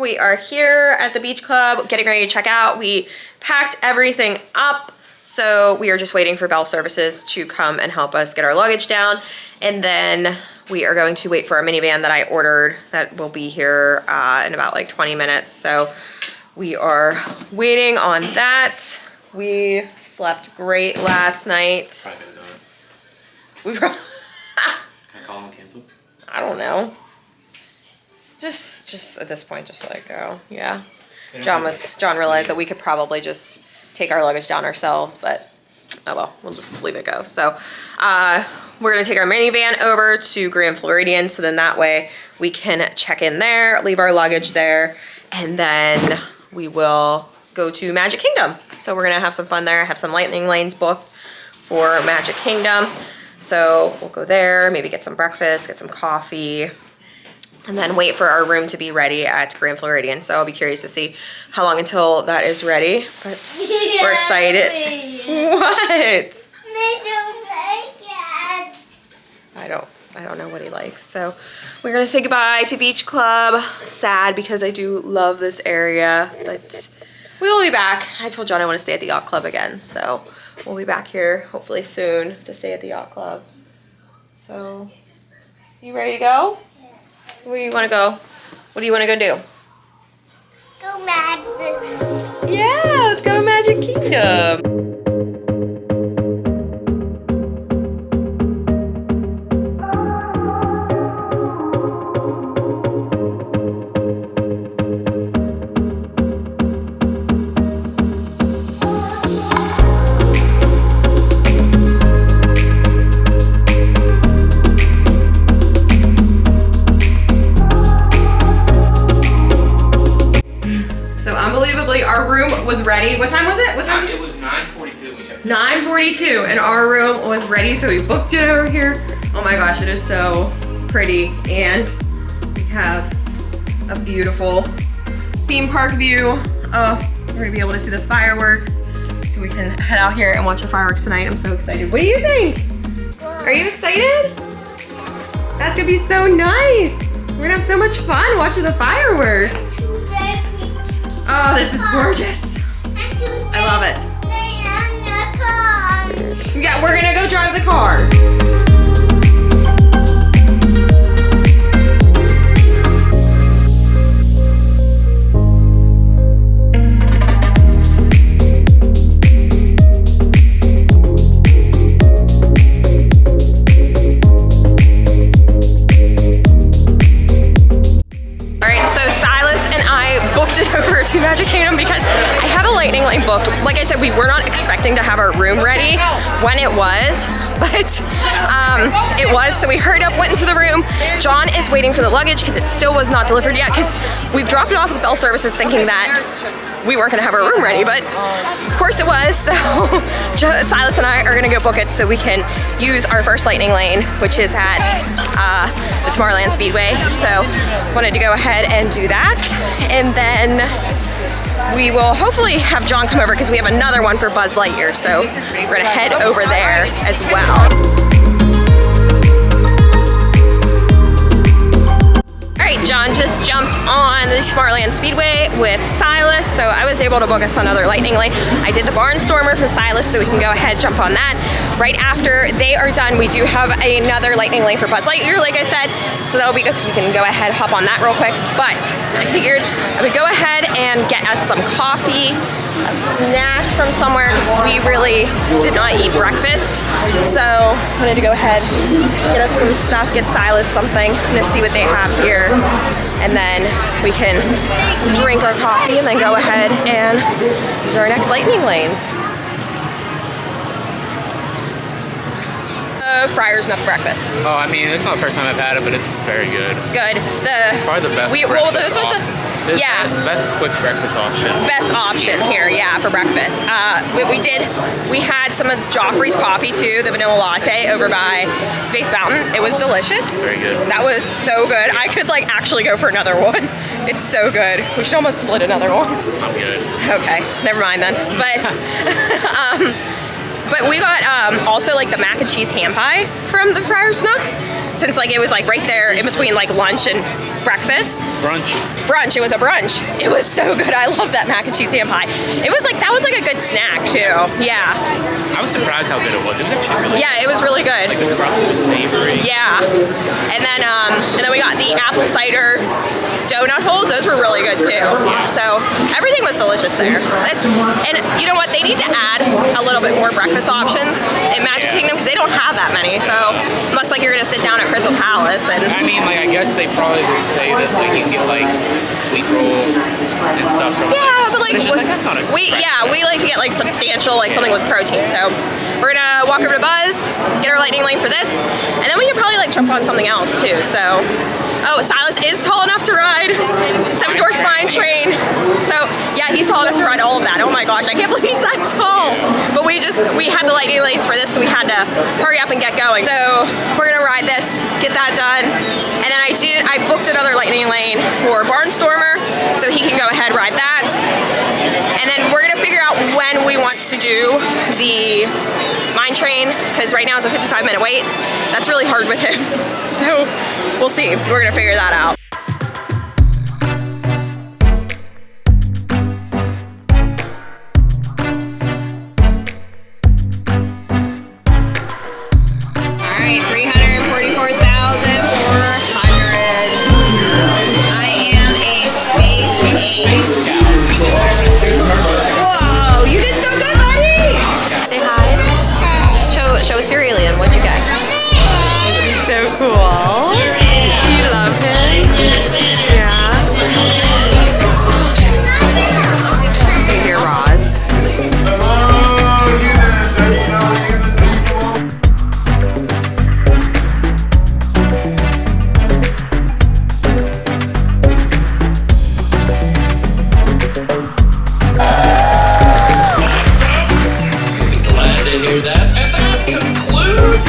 We are here at the beach club getting ready to check out. We packed everything up, so we are just waiting for bell services to come and help us get our luggage down, and then we are going to wait for our minivan that I ordered that will be here in about like 20 minutes. So we are waiting on that. We slept great last night. Probably gonna do it. We probably Can I call and cancel? I don't know. Just at this point, just let it go. Yeah. John realized that we could probably just take our luggage down ourselves, but oh well, we'll just leave it go. So we're gonna take our minivan over to Grand Floridian, so then that way we can check in there, leave our luggage there, and then we will go to Magic Kingdom. So we're gonna have some fun there. I have some lightning lanes booked for Magic Kingdom. So we'll go there, maybe get some breakfast, get some coffee, and then wait for our room to be ready at Grand Floridian. So I'll be curious to see how long until that is ready, but we're excited. What? I don't know what he likes. So we're gonna say goodbye to Beach Club. Sad because I do love this area, but we will be back. I told John I want to stay at the yacht club again, so we'll be back here hopefully soon to stay at the yacht club. So, you ready to go? Where do you want to go? What do you want to go do? Go Magic. Yeah, let's go Magic Kingdom. Our room was ready. What time was it? What time? It was 9:42 when we checked in. 9:42, and our room was ready, so we booked it over here. Oh my gosh, it is so pretty, and we have a beautiful theme park view. Oh, we're gonna be able to see the fireworks, so we can head out here and watch the fireworks tonight. I'm so excited. What do you think? Are you excited? That's gonna be so nice. We're gonna have so much fun watching the fireworks. Oh, this is gorgeous. I love it. Yeah, we're gonna go drive the cars. To Magic Kingdom because I have a lightning lane booked. Like I said, we were not expecting to have our room ready when it was, but it was, so we hurried up, went into the room. John is waiting for the luggage because it still was not delivered yet, because we dropped it off with bell services thinking that we weren't gonna have our room ready, but of course it was. So Silas and I are gonna go book it so we can use our first lightning lane, which is at the Tomorrowland Speedway. So wanted to go ahead and do that, and then we will hopefully have John come over because we have another one for Buzz Lightyear. So we're gonna head over there as well. All right, John just jumped on the Tomorrowland Speedway with Silas, so I was able to book us another lightning lane. I did the Barnstormer for Silas, so we can go ahead, jump on that. Right after they are done, we do have another lightning lane for Buzz Lightyear, like I said, so that'll be good because we can go ahead, hop on that real quick. But I figured I would go ahead and get us some coffee, a snack from somewhere, because we really did not eat breakfast. So I wanted to go ahead, get us some stuff, get Silas something, to see what they have here, and then we can drink our coffee and then go ahead and use our next lightning lanes. Friar's Nook breakfast. Oh, I mean, it's not the first time I've had it, but it's very good. Good. It's probably the best. Best quick breakfast option. Best option here, yeah, for breakfast. We had some of Joffrey's coffee too, the vanilla latte over by Space Mountain. It was delicious. Very good. That was so good. I could like actually go for another one. It's so good. We should almost split another one. I'm good. Okay, never mind then. But but we got also like the mac and cheese ham pie from the Friar's Nook, since like it was like right there in between like lunch and breakfast. Brunch. It was a brunch. It was so good. I love that mac and cheese ham pie. It was like, that was like a good snack too. Yeah. I was surprised how good it was. It was actually really Yeah, it was really good. Like the crust was savory. Yeah. And then we got the apple cider donut holes. Those were really good too. So everything was delicious there. And you know what? They need to add a little bit more breakfast options in Magic Kingdom because they don't have that many. So unless like you're gonna sit down at Crystal Palace and. I mean, like I guess they probably would say that like you can get like sweet roll and stuff from. Yeah, but like, it's just like that's not a. we like to get like substantial, like something with protein. So we're gonna walk over to Buzz, get our lightning lane for this, and then we can probably like jump on something else too. So, oh, Silas is tall enough to ride 7-door spine train. So yeah, he's tall enough to ride all of that. Oh my gosh, I can't believe he's that tall. But we had the lightning lanes for this, so we had to hurry up and get going. So we're gonna ride this, get that done, and then I booked another lightning lane for Barnstormer, so he can go ahead ride that. And then we're gonna figure out when we want to do the mine train, because right now it's a 55-minute wait. That's really hard with him. So we'll see. We're gonna figure that out. All right, 344,400. I am a space Space Scout. Whoa, you did so good, buddy! Say hi. Show us your alien. What'd you get? This is so cool. Do you love him? Yeah. Do you hear Roz? Glad to hear that. And that concludes.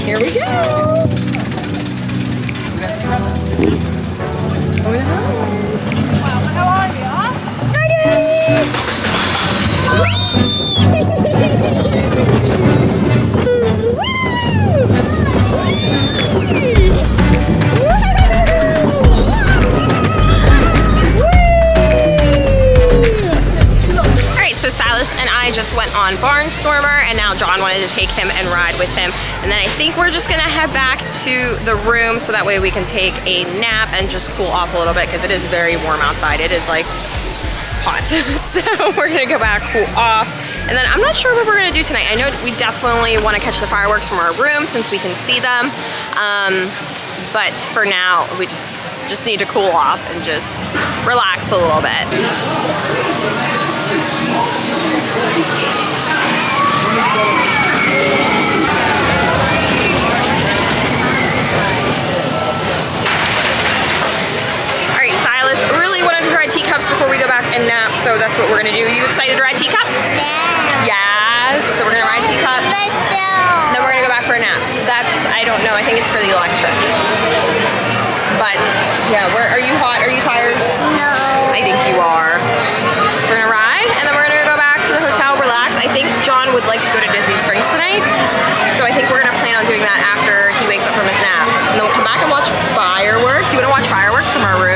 Here we go. How are you? Hi, Daddy. Alright, so Silas and I just went on Barnstormer, and now John wanted to take him and ride with him. And then I think we're just gonna head back to the room so that way we can take a nap and just cool off a little bit because it is very warm outside. It is like hot. So we're gonna go back, cool off. And then I'm not sure what we're gonna do tonight. I know we definitely wanna catch the fireworks from our room since we can see them. But for now, we just need to cool off and just relax a little bit. All right, Silas really wanted to try teacups before we go back and nap, so that's what we're gonna do. You excited to ride teacups? Yeah. Yes. So we're gonna ride teacups. But still. Then we're gonna go back for a nap. I don't know. I think it's for the electric. But yeah, are you hot? Are you tired? No. I think you are. So we're gonna ride, and then we're gonna go back to the hotel, relax. I think John would like to go to Disney Springs tonight, so I think we're gonna plan on doing that after he wakes up from his nap. And then we'll come back and watch fireworks. You wanna watch fireworks from our room?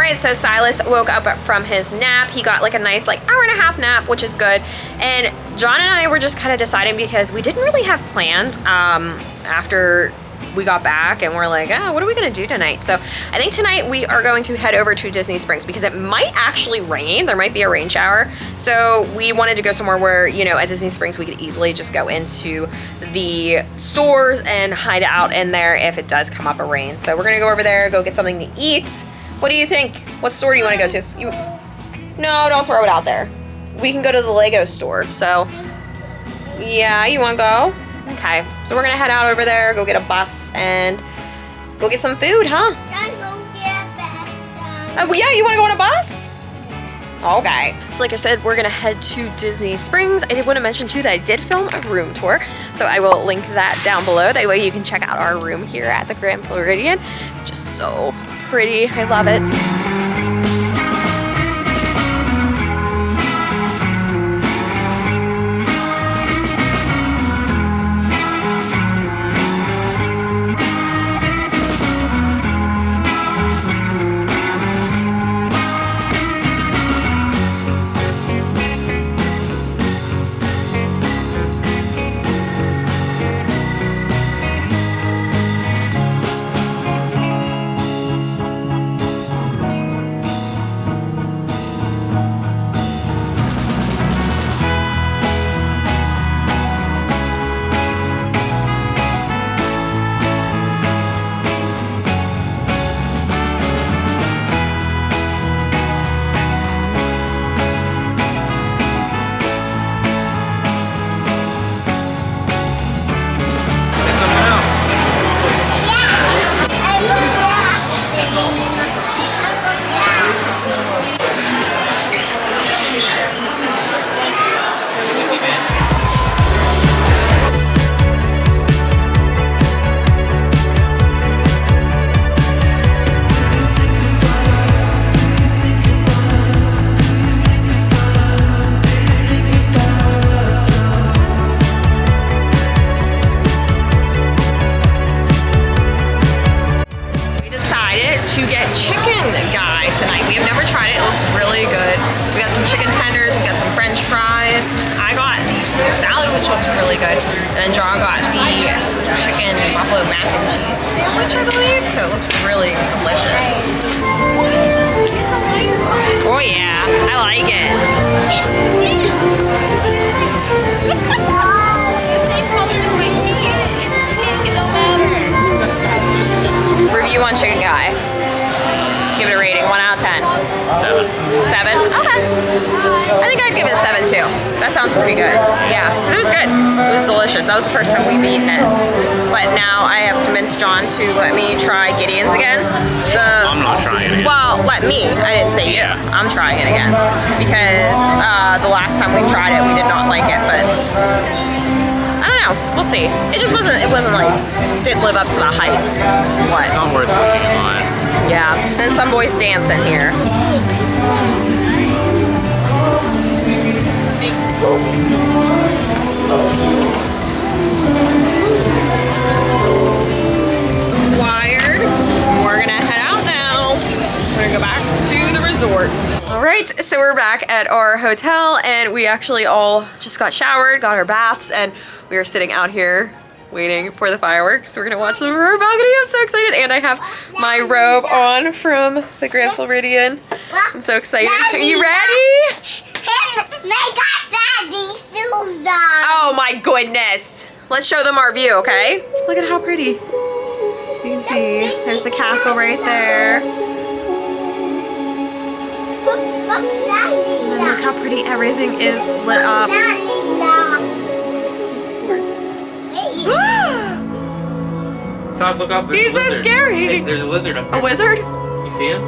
right, so Silas woke up from his nap. He got like a nice like hour and a half nap, which is good. And John and I were just kind of deciding because we didn't really have plans after we got back, and we're like, oh, what are we gonna do tonight? So I think tonight we are going to head over to Disney Springs because it might actually rain. There might be a rain shower. So we wanted to go somewhere where, you know, at Disney Springs we could easily just go into the stores and hide out in there if it does come up a rain. So we're gonna go over there, go get something to eat. What do you think? What store do you wanna go to? No, don't throw it out there. We can go to the Lego store. So yeah, you wanna go? Okay, so we're gonna head out over there, go get a bus, and go get some food, huh? Oh, yeah, you wanna go on a bus? Okay. So like I said, we're gonna head to Disney Springs. I did wanna mention too that I did film a room tour, so I will link that down below. That way you can check out our room here at the Grand Floridian. Just so pretty, I love it. And then John got the chicken buffalo mac and cheese sandwich, I believe. So it looks really delicious. Oh yeah, I like it. Review on Chicken Guy. Give it a rating, 1 out of 10. 7. 7? Okay. I think I'd give it a 7 too. That sounds pretty good. Yeah, it was good. It was delicious. That was the first time we've eaten it. But now I have convinced John to let me try Gideon's again. I'm not trying it again. Well, let me. I didn't say you. Yeah. I'm trying it again. Because the last time we tried it, we did not like it, but I don't know. We'll see. It just wasn't like, didn't live up to the hype. What? It's not worth waiting in line. Yeah, and some boys dancing here. Wired. We're gonna head out now. We're gonna go back to the resort. All right, so we're back at our hotel, and we actually all just got showered, got our baths, and we are sitting out here waiting for the fireworks. We're gonna watch them from our balcony. I'm so excited, and I have my robe on from the Grand Floridian. I'm so excited. Are you ready? I got Daddy's shoes on. Oh my goodness. Let's show them our view, okay? Look at how pretty. You can see, there's the castle right there. And look how pretty everything is lit up. It's just gorgeous. South, look up. There's He's a lizard. so scary. Hey, there's a lizard up there. A wizard? You see him?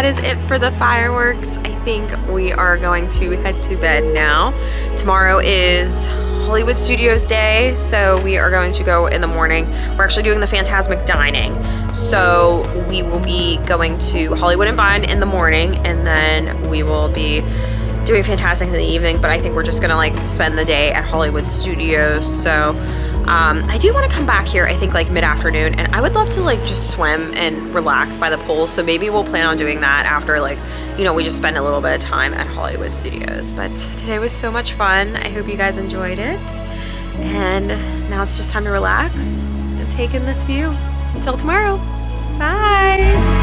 that is it for the fireworks. I think we are going to head to bed now. Tomorrow is Hollywood Studios Day, so we are going to go in the morning. We're actually doing the Fantasmic Dining. So we will be going to Hollywood and Vine in the morning, and then we will be doing Fantastic in the evening, but I think we're just gonna like spend the day at Hollywood Studios. So I do want to come back here, I think like mid-afternoon, and I would love to like just swim and relax by the pool. So maybe we'll plan on doing that after, like, you know, we just spend a little bit of time at Hollywood Studios. But today was so much fun. I hope you guys enjoyed it. And now it's just time to relax and take in this view. Until tomorrow. Bye.